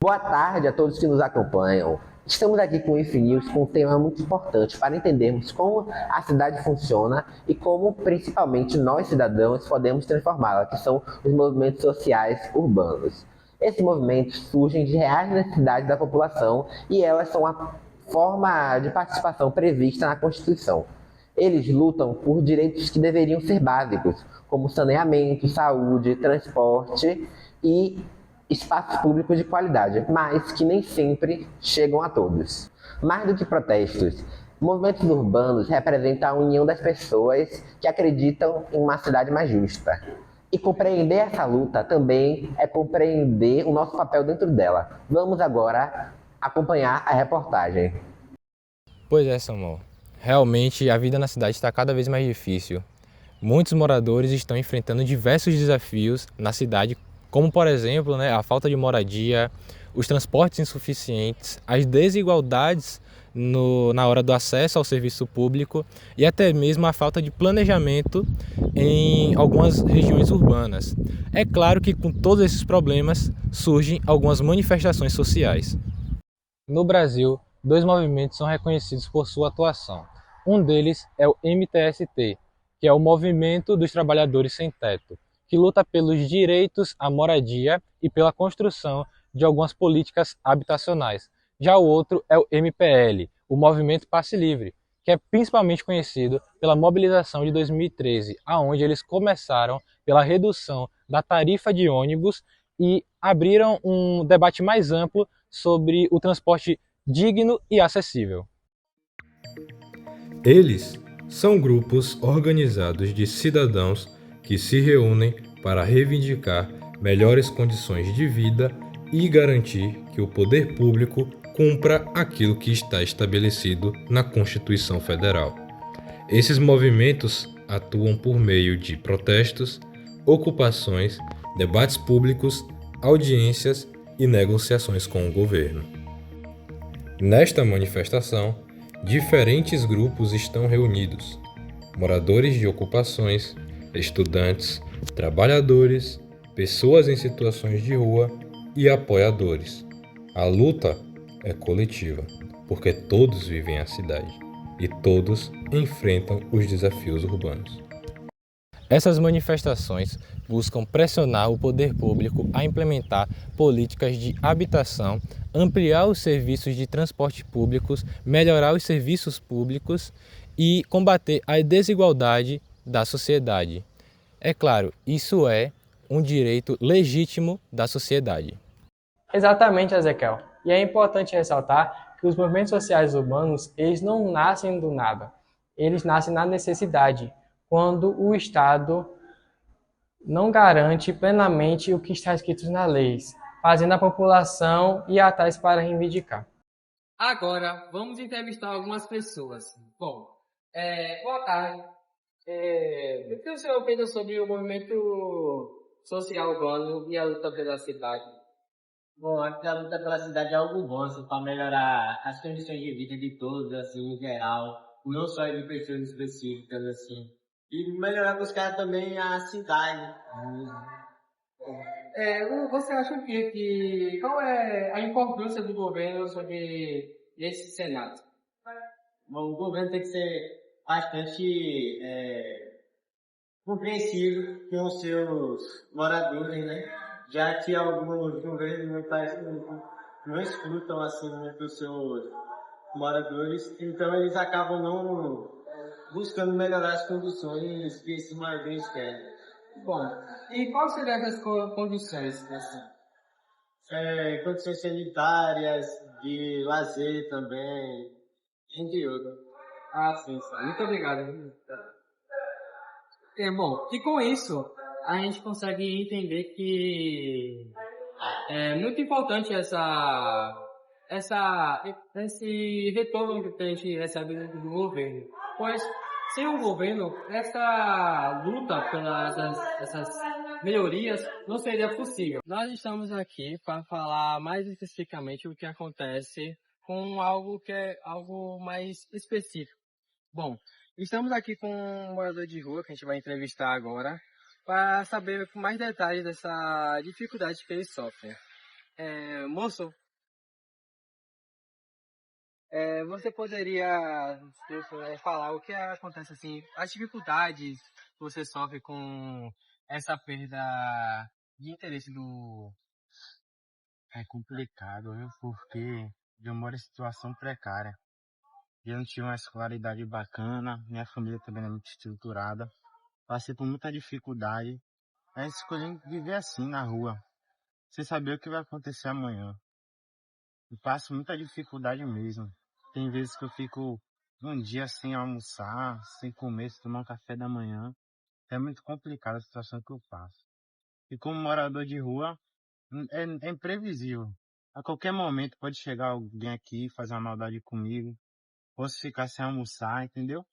Boa tarde a todos que nos acompanham. Estamos aqui com o IFNews com um tema muito importante para entendermos como a cidade funciona e como, principalmente, nós cidadãos podemos transformá-la, que são os movimentos sociais urbanos. Esses movimentos surgem de reais necessidades da população e elas são a forma de participação prevista na Constituição. Eles lutam por direitos que deveriam ser básicos, como saneamento, saúde, transporte e espaços públicos de qualidade, mas que nem sempre chegam a todos. Mais do que protestos, movimentos urbanos representam a união das pessoas que acreditam em uma cidade mais justa. E compreender essa luta também é compreender o nosso papel dentro dela. Vamos agora acompanhar a reportagem. Pois é, Samuel. Realmente a vida na cidade está cada vez mais difícil. Muitos moradores estão enfrentando diversos desafios na cidade, como por exemplo, a falta de moradia, os transportes insuficientes, as desigualdades na hora do acesso ao serviço público e até mesmo a falta de planejamento em algumas regiões urbanas. É claro que com todos esses problemas surgem algumas manifestações sociais. No Brasil, dois movimentos são reconhecidos por sua atuação. Um deles é o MTST, que é o Movimento dos Trabalhadores Sem Teto, que luta pelos direitos à moradia e pela construção de algumas políticas habitacionais. Já o outro é o MPL, o Movimento Passe Livre, que é principalmente conhecido pela mobilização de 2013, aonde eles começaram pela redução da tarifa de ônibus e abriram um debate mais amplo sobre o transporte digno e acessível. Eles são grupos organizados de cidadãos que se reúnem para reivindicar melhores condições de vida e garantir que o poder público cumpra aquilo que está estabelecido na Constituição Federal. Esses movimentos atuam por meio de protestos, ocupações, debates públicos, audiências e negociações com o governo. Nesta manifestação, diferentes grupos estão reunidos: moradores de ocupações, estudantes, trabalhadores, pessoas em situações de rua e apoiadores. A luta é coletiva, porque todos vivem a cidade e todos enfrentam os desafios urbanos. Essas manifestações buscam pressionar o poder público a implementar políticas de habitação, ampliar os serviços de transporte públicos, melhorar os serviços públicos e combater a desigualdade da sociedade. É claro, isso é um direito legítimo da sociedade. Exatamente, Ezequiel. E é importante ressaltar que os movimentos sociais urbanos, eles não nascem do nada. Eles nascem na necessidade, quando o Estado não garante plenamente o que está escrito nas leis, fazendo a população ir atrás para reivindicar. Agora, vamos entrevistar algumas pessoas. Bom, boa tarde. O que o senhor pensa sobre o movimento social urbano e a luta pela cidade? Bom, acho que a luta pela cidade é algo bom, assim, para melhorar as condições de vida de todos, assim, em geral, não só de pessoas específicas, assim, e melhorar buscar também a cidade. Você acha qual é a importância do governo sobre esse cenário? Bom, o governo tem que ser bastante compreensivo com os seus moradores, né? Já que alguns governos não escutam assim muito os seus moradores, então eles acabam não buscando melhorar as condições que esses moradores querem. Bom, e quais seriam essas condições? Assim? Condições sanitárias, de lazer também, entre outras. Ah, sim. Muito obrigado. Bom, e com isso, a gente consegue entender que é muito importante esse retorno que a gente recebe do governo. Pois, sem o governo, essa luta pelas essas melhorias não seria possível. Nós estamos aqui para falar mais especificamente o que acontece com algo que é algo mais específico. Bom, estamos aqui com um morador de rua que a gente vai entrevistar agora para saber com mais detalhes dessa dificuldade que ele sofre. Moço, Você poderia falar o que acontece assim, as dificuldades que você sofre com essa perda de interesse do... É complicado, viu? Porque eu moro em situação precária. Eu não tive uma escolaridade bacana, minha família também não é muito estruturada. Passei por muita dificuldade. Aí escolhi viver assim na rua, sem saber o que vai acontecer amanhã. Eu passo muita dificuldade mesmo. Tem vezes que eu fico um dia sem almoçar, sem comer, sem tomar um café da manhã. É muito complicada a situação que eu passo. E como morador de rua, é imprevisível. A qualquer momento pode chegar alguém aqui e fazer uma maldade comigo. Posso ficar sem almoçar, entendeu?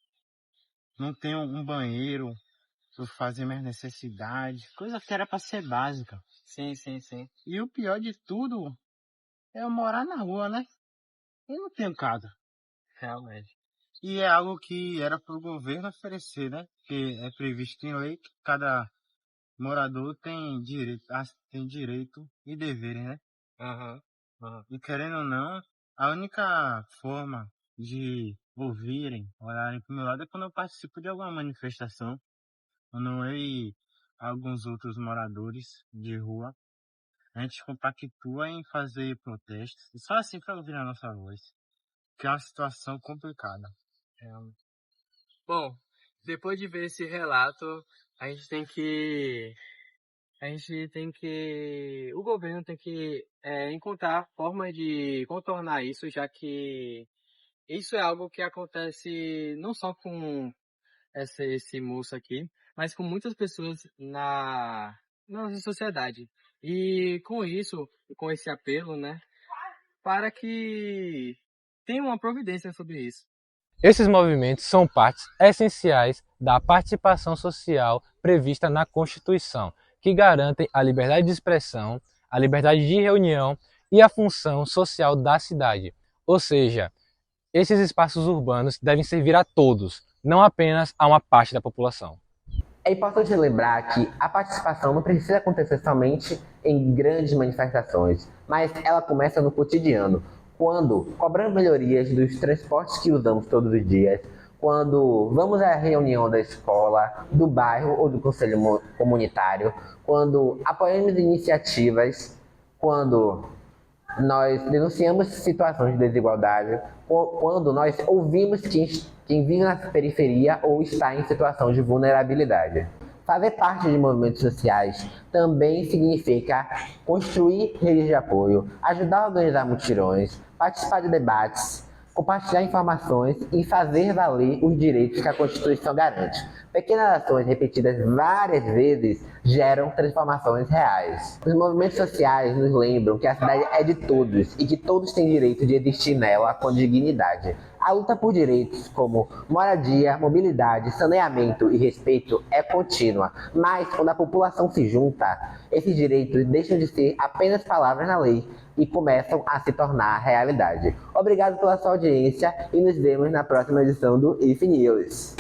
Não tenho um banheiro para fazer minhas necessidades. Coisa que era para ser básica. Sim, sim, sim. E o pior de tudo é eu morar na rua, né? Eu não tenho casa. Realmente. E é algo que era para o governo oferecer, né? Porque é previsto em lei que cada morador tem direito e deveres, né? Aham. E querendo ou não, a única forma de ouvirem, olharem para o meu lado é quando eu participo de alguma manifestação. Quando eu e alguns outros moradores de rua, a gente compactua em fazer protestos. E só assim para ouvir a nossa voz. Que é uma situação complicada. Bom, depois de ver esse relato, a gente tem que o governo tem que encontrar formas de contornar isso, já que isso é algo que acontece não só com esse moço aqui, mas com muitas pessoas na nossa sociedade. E com isso, com esse apelo, né, para que tenha uma providência sobre isso. Esses movimentos são partes essenciais da participação social prevista na Constituição, que garantem a liberdade de expressão, a liberdade de reunião e a função social da cidade. Ou seja, esses espaços urbanos devem servir a todos, não apenas a uma parte da população. É importante lembrar que a participação não precisa acontecer somente em grandes manifestações, mas ela começa no cotidiano, quando cobramos melhorias dos transportes que usamos todos os dias, quando vamos à reunião da escola, do bairro ou do conselho comunitário, quando apoiamos iniciativas, quando nós denunciamos situações de desigualdade, quando nós ouvimos quem vive na periferia ou está em situação de vulnerabilidade. Fazer parte de movimentos sociais também significa construir redes de apoio, ajudar a organizar mutirões, participar de debates, compartilhar informações e fazer valer os direitos que a Constituição garante. Pequenas ações repetidas várias vezes geram transformações reais. Os movimentos sociais nos lembram que a cidade é de todos e que todos têm direito de existir nela com dignidade. A luta por direitos como moradia, mobilidade, saneamento e respeito é contínua, mas quando a população se junta, esses direitos deixam de ser apenas palavras na lei e começam a se tornar realidade. Obrigado pela sua audiência e nos vemos na próxima edição do IF News.